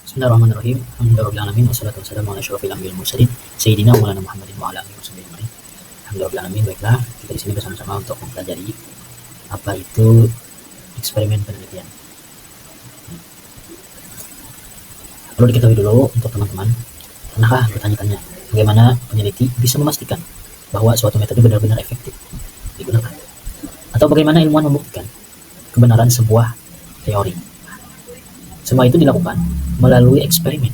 Bismillahirrahmanirrahim. Alhamdulillahirabbil wassalatu wassalamu ala asyrofil anbiya'il mursalin sayyidina wa maulana Muhammadin wa ala alihi wasallam. Alhamdulillahirabbil baiklah, kita di sini bersama-sama untuk mempelajari apa itu eksperimen penelitian. Perlu diketahui dulu untuk teman-teman, pernahkah bertanya-tanya bagaimana peneliti bisa memastikan bahwa suatu metode benar-benar efektif digunakan? Atau bagaimana ilmuwan membuktikan kebenaran sebuah teori? Semua itu dilakukan melalui eksperimen.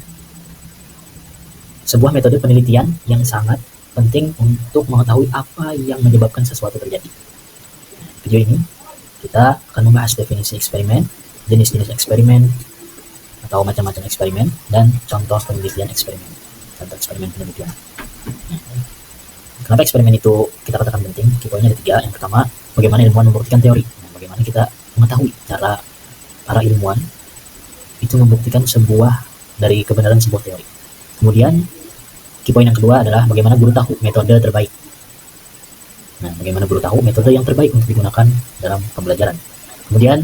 Sebuah metode penelitian yang sangat penting untuk mengetahui apa yang menyebabkan sesuatu terjadi. Video ini kita akan membahas definisi eksperimen, jenis-jenis eksperimen atau macam-macam eksperimen, dan contoh penelitian eksperimen. Contoh eksperimen penelitian. Kenapa eksperimen itu kita katakan penting? Poinnya ada 3. Yang pertama, bagaimana ilmuwan membuktikan teori. Bagaimana kita mengetahui cara para ilmuwan itu membuktikan dari kebenaran sebuah teori. Kemudian poin yang kedua adalah bagaimana guru tahu metode terbaik. Bagaimana guru tahu metode yang terbaik untuk digunakan dalam pembelajaran. Kemudian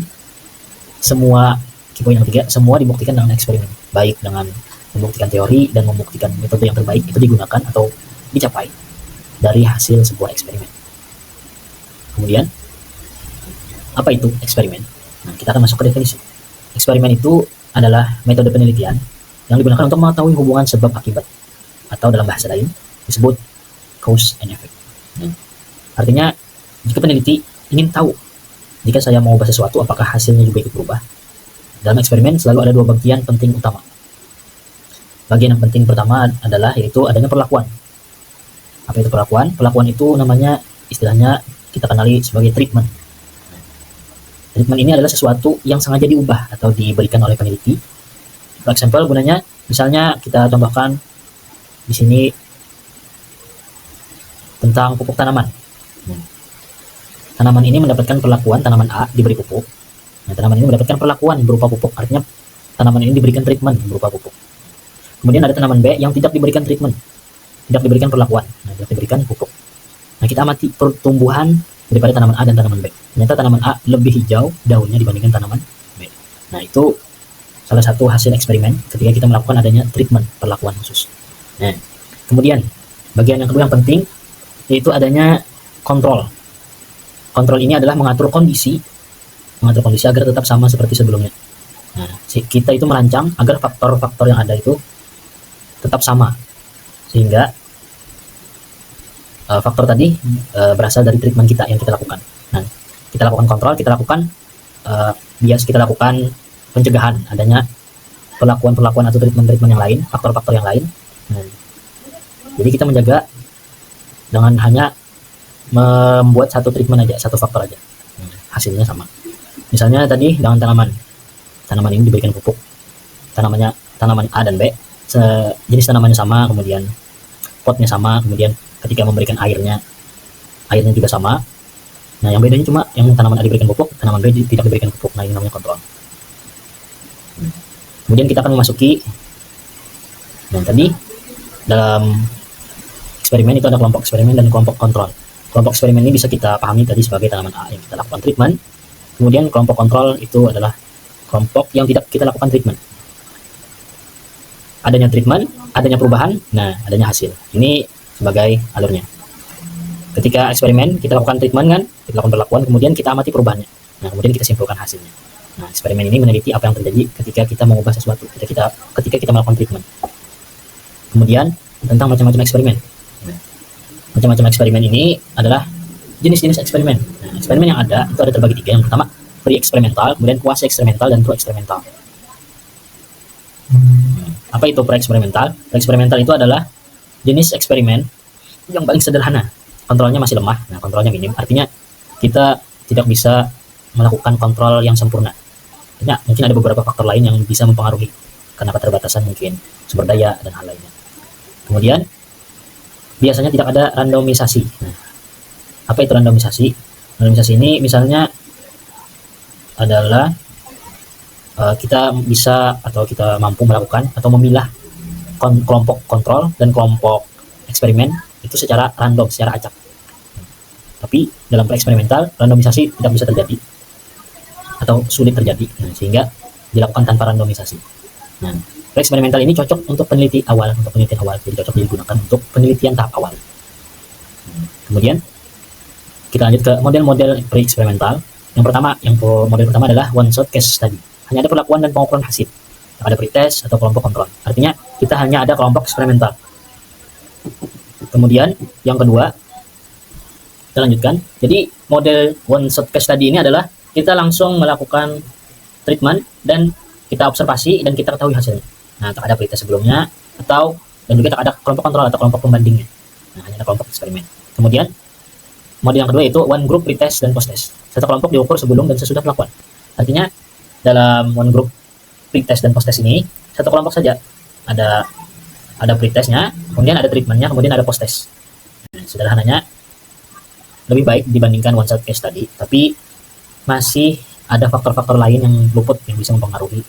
poin yang ketiga, semua dibuktikan dengan eksperimen, baik dengan membuktikan teori dan membuktikan metode yang terbaik itu digunakan atau dicapai dari hasil sebuah eksperimen. Kemudian apa itu eksperimen? Kita akan masuk ke definisi. Eksperimen itu adalah metode penelitian yang digunakan untuk mengetahui hubungan sebab akibat, atau dalam bahasa lain disebut cause and effect. Artinya, jika peneliti ingin tahu jika saya mau bahas sesuatu apakah hasilnya juga ikut berubah, dalam eksperimen selalu ada 2 bagian penting utama. Bagian yang penting pertama adalah yaitu adanya perlakuan. Apa itu perlakuan? Perlakuan itu namanya, istilahnya kita kenali sebagai treatment. Treatment ini adalah sesuatu yang sengaja diubah atau diberikan oleh peneliti. For example, gunanya misalnya kita contohkan di sini tentang pupuk tanaman. Tanaman ini mendapatkan perlakuan, tanaman A diberi pupuk. Tanaman ini mendapatkan perlakuan berupa pupuk, artinya tanaman ini diberikan treatment berupa pupuk. Kemudian ada tanaman B yang tidak diberikan treatment, tidak diberikan perlakuan, tidak diberikan pupuk. Kita amati pertumbuhan daripada tanaman A dan tanaman B. Ternyata tanaman A lebih hijau daunnya dibandingkan tanaman B. Itu salah satu hasil eksperimen ketika kita melakukan adanya treatment, perlakuan khusus. Kemudian bagian yang kedua yang penting yaitu adanya kontrol. Kontrol ini adalah mengatur kondisi agar tetap sama seperti sebelumnya. Kita itu merancang agar faktor-faktor yang ada itu tetap sama, sehingga faktor tadi berasal dari treatment kita yang kita lakukan. Kita lakukan kontrol, kita lakukan kita lakukan pencegahan adanya perlakuan atau treatment yang lain, faktor-faktor yang lain. Jadi kita menjaga dengan hanya membuat satu treatment aja, satu faktor aja, hasilnya sama. Misalnya tadi dengan tanaman ini diberikan pupuk, tanaman A dan B, jenis tanamannya sama, kemudian potnya sama, kemudian ketika memberikan airnya juga sama. Yang bedanya cuma yang tanaman A diberikan pupuk, tanaman B tidak diberikan pupuk. Ini namanya kontrol. Kemudian kita akan memasuki tadi dalam eksperimen itu ada kelompok eksperimen dan kelompok kontrol. Kelompok eksperimen ini bisa kita pahami tadi sebagai tanaman A yang kita lakukan treatment. Kemudian kelompok kontrol itu adalah kelompok yang tidak kita lakukan treatment. Adanya treatment, adanya perubahan, adanya hasil. Ini sebagai alurnya. Ketika eksperimen kita lakukan treatment kita lakukan perlakuan, kemudian kita amati perubahannya. Kemudian kita simpulkan hasilnya. Eksperimen ini meneliti apa yang terjadi ketika kita mengubah sesuatu, ketika kita melakukan treatment. Kemudian tentang macam-macam eksperimen. Macam-macam eksperimen ini adalah jenis-jenis eksperimen. Eksperimen yang ada itu ada terbagi 3. Yang pertama pre-eksperimental, kemudian kuasi eksperimental, dan pro-eksperimental. Apa itu pre-eksperimental? Pre-eksperimental itu adalah jenis eksperimen yang paling sederhana, kontrolnya masih lemah, kontrolnya minim, artinya kita tidak bisa melakukan kontrol yang sempurna. Mungkin ada beberapa faktor lain yang bisa mempengaruhi karena keterbatasan mungkin sumber daya dan hal lainnya. Kemudian biasanya tidak ada randomisasi. Apa itu randomisasi? Randomisasi ini misalnya adalah kita bisa atau kita mampu melakukan atau memilah kelompok kontrol dan kelompok eksperimen itu secara random, secara acak. Tapi dalam eksperimental randomisasi tidak bisa terjadi atau sulit terjadi, sehingga dilakukan tanpa randomisasi. Pre-eksperimental ini cocok untuk penelitian awal, jadi cocok digunakan untuk penelitian tahap awal. Kemudian kita lanjut ke model-model pre-eksperimental. Model pertama adalah one shot case study. Hanya ada perlakuan dan pengukuran hasil. Ada pretest atau kelompok kontrol. Artinya kita hanya ada kelompok eksperimental. Kemudian yang kedua, kita lanjutkan. Jadi model one shot case study ini adalah kita langsung melakukan treatment dan kita observasi dan kita ketahui hasilnya. Nah, tak ada pretest sebelumnya dan juga tak ada kelompok kontrol atau kelompok pembandingnya. Nah, hanya ada kelompok eksperimen. Kemudian model yang kedua yaitu one group pretest dan post-test. Satu kelompok diukur sebelum dan sesudah pelakuan. Artinya dalam one group pretest dan post-test ini satu kelompok saja. Ada pretestnya, kemudian ada treatmentnya, kemudian ada post-test. Nah, sederhananya lebih baik dibandingkan one shot case tadi, tapi masih ada faktor-faktor lain yang luput yang bisa mempengaruhi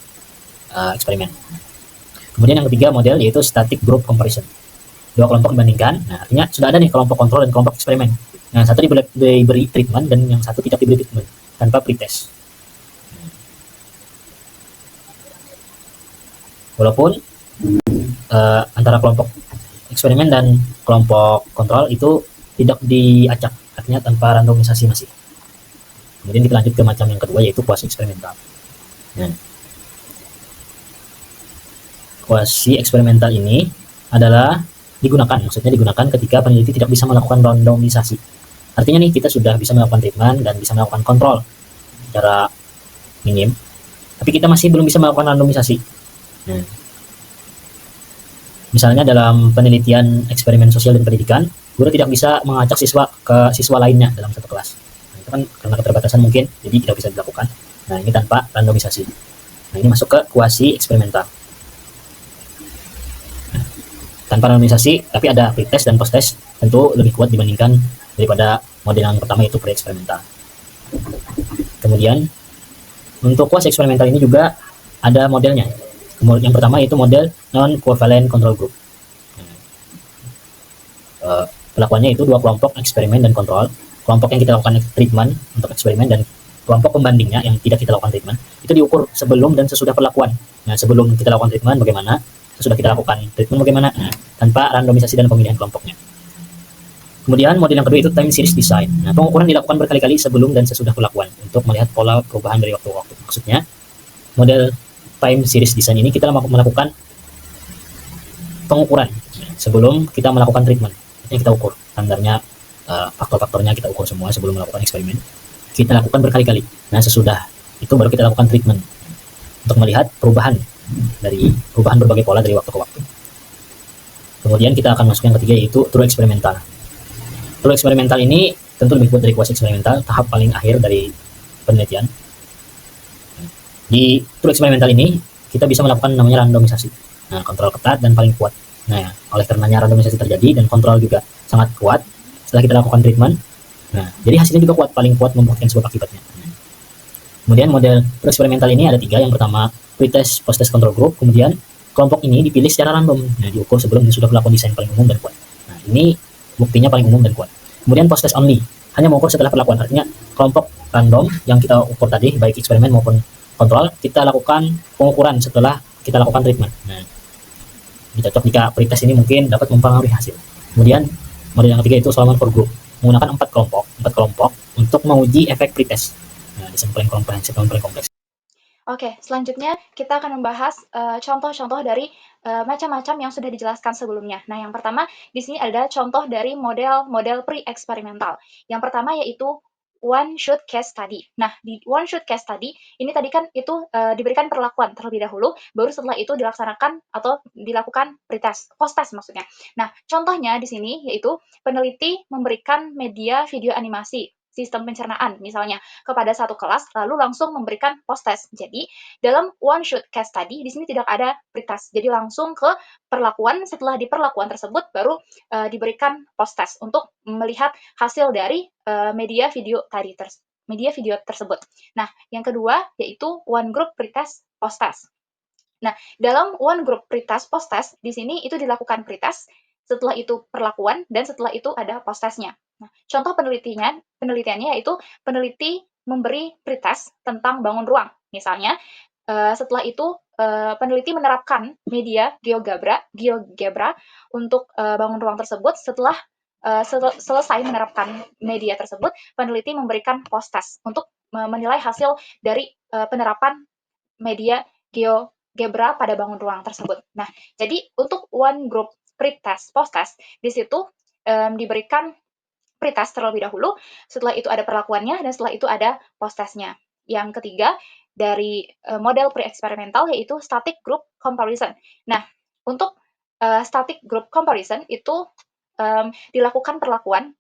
eksperimen. Kemudian yang ketiga model yaitu static group comparison. Dua kelompok dibandingkan. Nah, artinya sudah ada nih kelompok kontrol dan kelompok eksperimen. Yang satu diberi treatment dan yang satu tidak diberi treatment tanpa pretest. Walaupun antara kelompok eksperimen dan kelompok kontrol itu tidak diacak, artinya tanpa randomisasi masih. Kemudian kita lanjut ke macam yang kedua yaitu kuasi eksperimental. Nah, kuasi eksperimental ini maksudnya digunakan ketika peneliti tidak bisa melakukan randomisasi. Artinya nih kita sudah bisa melakukan treatment dan bisa melakukan kontrol secara minim, tapi kita masih belum bisa melakukan randomisasi. Nah, misalnya dalam penelitian eksperimen sosial dan pendidikan, guru tidak bisa mengacak siswa ke siswa lainnya dalam satu kelas. Nah, itu kan karena keterbatasan mungkin, jadi tidak bisa dilakukan. Nah, ini tanpa randomisasi. Nah, ini masuk ke kuasi eksperimental. Nah, tanpa randomisasi, tapi ada pretest dan post-test, tentu lebih kuat dibandingkan daripada model yang pertama yaitu pre-eksperimental. Kemudian, untuk kuasi eksperimental ini juga ada modelnya. Yang pertama yaitu model non-covalent control group. Pelakuannya itu dua kelompok eksperimen dan kontrol. Kelompok yang kita lakukan treatment untuk eksperimen dan kelompok pembandingnya yang tidak kita lakukan treatment itu diukur sebelum dan sesudah perlakuan. Nah, sebelum kita lakukan treatment bagaimana, sesudah kita lakukan treatment bagaimana, tanpa randomisasi dan pemilihan kelompoknya. Kemudian model yang kedua itu time series design. Nah, pengukuran dilakukan berkali-kali sebelum dan sesudah perlakuan untuk melihat pola perubahan dari waktu ke waktu. Maksudnya, model time series design ini kita melakukan pengukuran sebelum kita melakukan treatment. Ini kita ukur standarnya, faktor-faktornya kita ukur semua sebelum melakukan eksperimen. Kita lakukan berkali-kali. Nah, sesudah itu baru kita lakukan treatment untuk melihat perubahan berbagai pola dari waktu ke waktu. Kemudian kita akan masuk yang ketiga yaitu true eksperimental. True eksperimental ini tentu lebih kuat dari kuasi eksperimental, tahap paling akhir dari penelitian. Di true eksperimental ini kita bisa melakukan namanya randomisasi. Nah, kontrol ketat dan paling kuat. Nah, oleh karenanya randomisasi terjadi dan kontrol juga sangat kuat setelah kita lakukan treatment. Nah, jadi hasilnya juga kuat, paling kuat membuktikan sebab akibatnya. Kemudian model true eksperimental ini ada tiga. Yang pertama pretest post-test control group. Kemudian kelompok ini dipilih secara random. Nah, diukur sebelum dan sudah melakukan desain paling umum dan kuat. Nah, ini buktinya paling umum dan kuat. Kemudian post-test only, hanya mengukur setelah perlakuan. Artinya kelompok random yang kita ukur tadi, baik eksperimen maupun kontrol, kita lakukan pengukuran setelah kita lakukan treatment. Nah, cocok jika pretest ini mungkin dapat mempengaruhi hasil. Kemudian model yang ketiga itu Solomon for Group, menggunakan 4 kelompok untuk menguji efek pretest. Nah, desain paling komprehensif dan paling kompleks. Oke, selanjutnya kita akan membahas contoh-contoh dari macam-macam yang sudah dijelaskan sebelumnya. Nah, yang pertama di sini ada contoh dari model pre-eksperimental. Yang pertama yaitu one shot case study. Nah, di one shot case study ini tadi kan itu diberikan perlakuan terlebih dahulu, baru setelah itu dilaksanakan atau dilakukan pretest, post-test maksudnya. Nah, contohnya di sini yaitu peneliti memberikan media video animasi sistem pencernaan misalnya kepada satu kelas lalu langsung memberikan post-test. Jadi dalam one shot case study di sini tidak ada pretest. Jadi langsung ke perlakuan, setelah di perlakuan tersebut baru diberikan post-test untuk melihat hasil dari media video tersebut. Nah, yang kedua yaitu one group pretest post-test. Nah, dalam one group pretest post-test di sini itu dilakukan pretest, setelah itu perlakuan, dan setelah itu ada post-testnya. Nah, contoh penelitiannya yaitu peneliti memberi pretest tentang bangun ruang. Misalnya, setelah itu peneliti menerapkan media GeoGebra untuk bangun ruang tersebut. Setelah selesai menerapkan media tersebut, peneliti memberikan post-test untuk menilai hasil dari penerapan media GeoGebra pada bangun ruang tersebut. Nah, jadi untuk one group pre-test, post-test, di situ diberikan pre-test terlebih dahulu, setelah itu ada perlakuannya, dan setelah itu ada post-testnya. Yang ketiga, dari model pre-eksperimental, yaitu static group comparison. Nah, untuk static group comparison itu dilakukan perlakuan,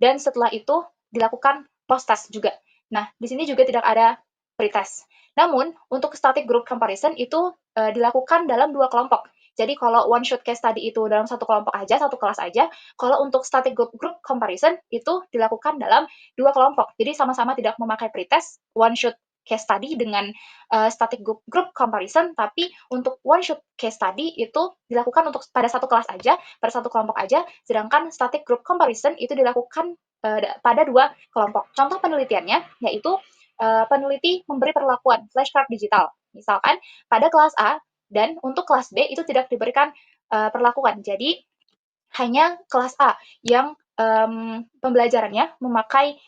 dan setelah itu dilakukan post-test juga. Nah, di sini juga tidak ada pretest. Namun, untuk static group comparison itu dilakukan dalam dua kelompok. Jadi, kalau one shot case study itu dalam satu kelompok aja, satu kelas aja. Kalau untuk static group comparison itu dilakukan dalam dua kelompok. Jadi, sama-sama tidak memakai pretest, one shot case study dengan static group comparison, tapi untuk one shot case study itu dilakukan untuk pada satu kelas aja, pada satu kelompok aja, sedangkan static group comparison itu dilakukan pada dua kelompok. Contoh penelitiannya yaitu peneliti memberi perlakuan flashcard digital. Misalkan pada kelas A dan untuk kelas B itu tidak diberikan perlakuan. Jadi hanya kelas A yang pembelajarannya memakai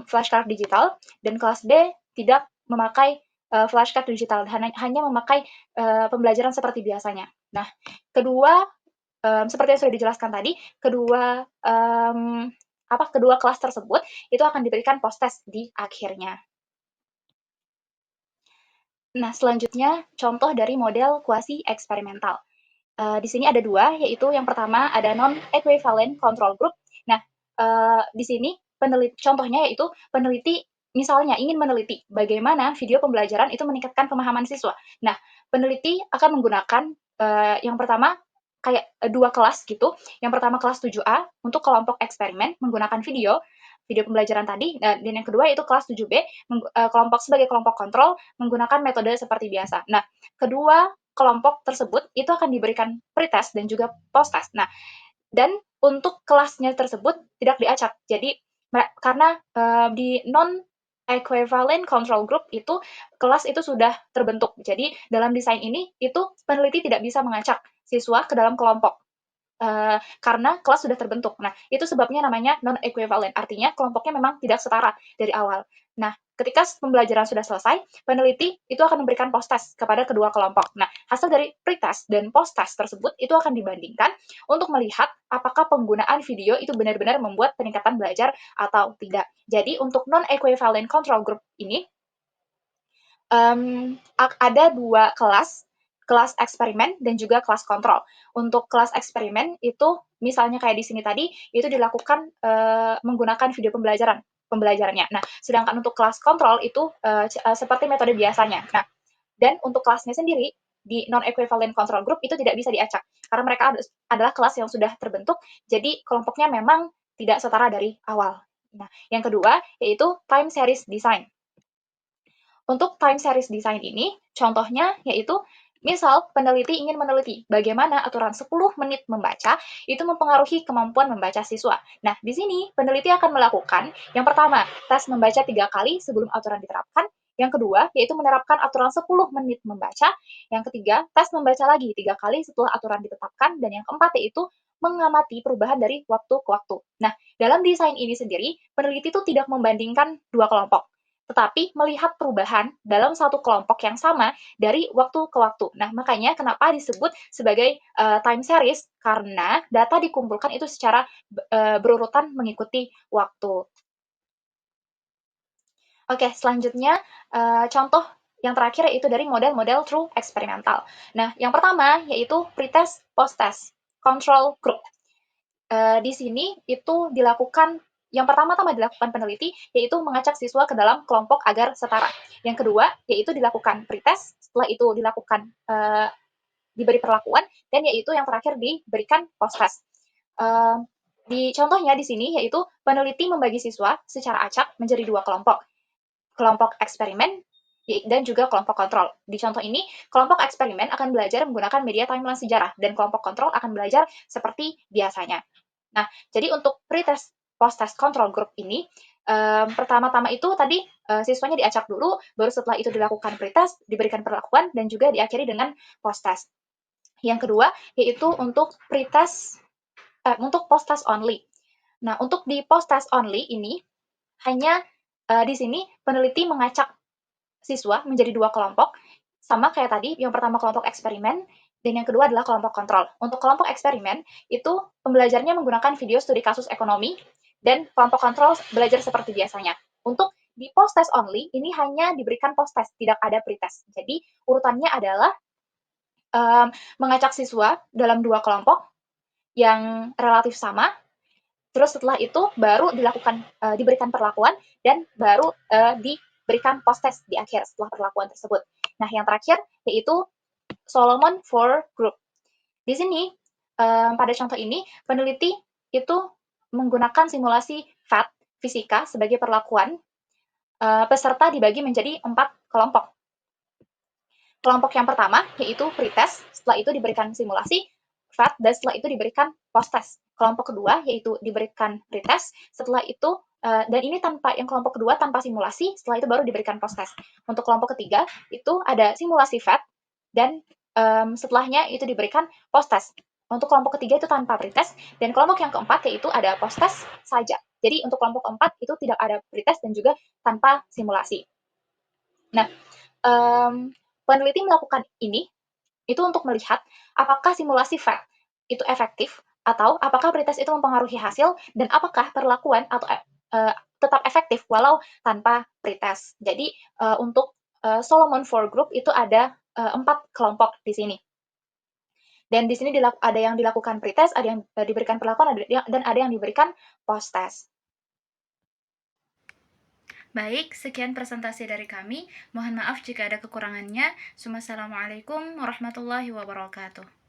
flashcard digital dan kelas B tidak memakai flashcard digital, hanya memakai pembelajaran seperti biasanya. Nah, kedua seperti yang sudah dijelaskan tadi, kedua kedua kelas tersebut itu akan diberikan post-test di akhirnya. Nah, selanjutnya contoh dari model kuasi eksperimental. Di sini ada dua, yaitu yang pertama ada non-equivalent control group. Nah, di sini contohnya yaitu peneliti misalnya ingin meneliti bagaimana video pembelajaran itu meningkatkan pemahaman siswa. Nah, peneliti akan menggunakan yang pertama kayak dua kelas gitu. Yang pertama kelas 7A untuk kelompok eksperimen menggunakan video pembelajaran tadi, dan yang kedua itu kelas 7B kelompok sebagai kelompok kontrol menggunakan metode seperti biasa. Nah, kedua kelompok tersebut itu akan diberikan pretest dan juga post-test. Nah, dan untuk kelasnya tersebut tidak diacak. Jadi karena di non equivalent control group itu kelas itu sudah terbentuk. Jadi dalam desain ini itu peneliti tidak bisa mengacak siswa ke dalam kelompok. Karena kelas sudah terbentuk. Nah, itu sebabnya namanya non-equivalent. Artinya kelompoknya memang tidak setara dari awal. Nah, ketika pembelajaran sudah selesai, peneliti itu akan memberikan post-test kepada kedua kelompok. Nah, hasil dari pre-test dan post-test tersebut itu akan dibandingkan untuk melihat apakah penggunaan video itu benar-benar membuat peningkatan belajar atau tidak. Jadi, untuk non-equivalent control group ini, ada dua kelas eksperimen dan juga kelas kontrol. Untuk kelas eksperimen itu misalnya kayak di sini tadi itu dilakukan menggunakan video pembelajarannya. Nah, sedangkan untuk kelas kontrol itu seperti metode biasanya. Nah, dan untuk kelasnya sendiri di non-equivalent control group itu tidak bisa diacak karena mereka adalah kelas yang sudah terbentuk, jadi kelompoknya memang tidak setara dari awal. Nah, yang kedua yaitu time series design. Untuk time series design ini, contohnya yaitu misal peneliti ingin meneliti bagaimana aturan 10 menit membaca itu mempengaruhi kemampuan membaca siswa. Nah, di sini peneliti akan melakukan yang pertama, tes membaca 3 kali sebelum aturan diterapkan. Yang kedua, yaitu menerapkan aturan 10 menit membaca. Yang ketiga, tes membaca lagi 3 kali setelah aturan ditetapkan. Dan yang keempat, yaitu mengamati perubahan dari waktu ke waktu. Nah, dalam desain ini sendiri, peneliti itu tidak membandingkan dua kelompok, tetapi melihat perubahan dalam satu kelompok yang sama dari waktu ke waktu. Nah, makanya kenapa disebut sebagai time series, karena data dikumpulkan itu secara berurutan mengikuti waktu. Oke, selanjutnya contoh yang terakhir yaitu dari model-model true eksperimental. Nah, yang pertama yaitu pretest, post-test, control group. Di sini itu dilakukan yang pertama-tama dilakukan peneliti yaitu mengacak siswa ke dalam kelompok agar setara. Yang kedua yaitu dilakukan pretest, setelah itu dilakukan diberi perlakuan, dan yaitu yang terakhir diberikan post-test. Di contohnya di sini yaitu peneliti membagi siswa secara acak menjadi dua kelompok eksperimen dan juga kelompok kontrol. Di contoh ini, kelompok eksperimen akan belajar menggunakan media timeline sejarah, dan kelompok kontrol akan belajar seperti biasanya. Nah, jadi untuk pre-test, post-test control group ini, Pertama-tama itu tadi siswanya diacak dulu, baru setelah itu dilakukan pretest, diberikan perlakuan, dan juga diakhiri dengan post-test. Yang kedua, yaitu untuk untuk post-test only. Nah, untuk di post-test only ini, hanya di sini peneliti mengacak siswa menjadi dua kelompok, sama kayak tadi, yang pertama kelompok eksperimen, dan yang kedua adalah kelompok kontrol. Untuk kelompok eksperimen, itu pembelajarnya menggunakan video studi kasus ekonomi, dan kelompok kontrol belajar seperti biasanya. Untuk di post-test only, ini hanya diberikan post-test, tidak ada pre-test. Jadi, urutannya adalah mengacak siswa dalam dua kelompok yang relatif sama, terus setelah itu baru diberikan perlakuan dan baru diberikan post-test di akhir setelah perlakuan tersebut. Nah, yang terakhir yaitu Solomon for Group. Di sini, pada contoh ini, peneliti itu menggunakan simulasi FAT, fisika, sebagai perlakuan. Peserta dibagi menjadi 4 kelompok. Kelompok yang pertama, yaitu pretest, setelah itu diberikan simulasi, FAT, dan setelah itu diberikan post-test. Kelompok kedua, yaitu diberikan pretest, setelah itu, dan ini yang kelompok kedua tanpa simulasi, setelah itu baru diberikan post-test. Untuk kelompok ketiga, itu ada simulasi FAT, dan setelahnya itu diberikan post-test. Untuk kelompok ketiga itu tanpa pretest, dan kelompok yang keempat yaitu ada post-test saja. Jadi untuk kelompok keempat itu tidak ada pretest dan juga tanpa simulasi. Nah, peneliti melakukan ini itu untuk melihat apakah simulasi FAT itu efektif atau apakah pretest itu mempengaruhi hasil dan apakah perlakuan atau tetap efektif walau tanpa pretest. Jadi untuk Solomon for Group itu ada 4 kelompok di sini. Dan di sini ada yang dilakukan pretest, ada yang diberikan perlakuan, dan ada yang diberikan post-test. Baik, sekian presentasi dari kami. Mohon maaf jika ada kekurangannya. Wassalamualaikum warahmatullahi wabarakatuh.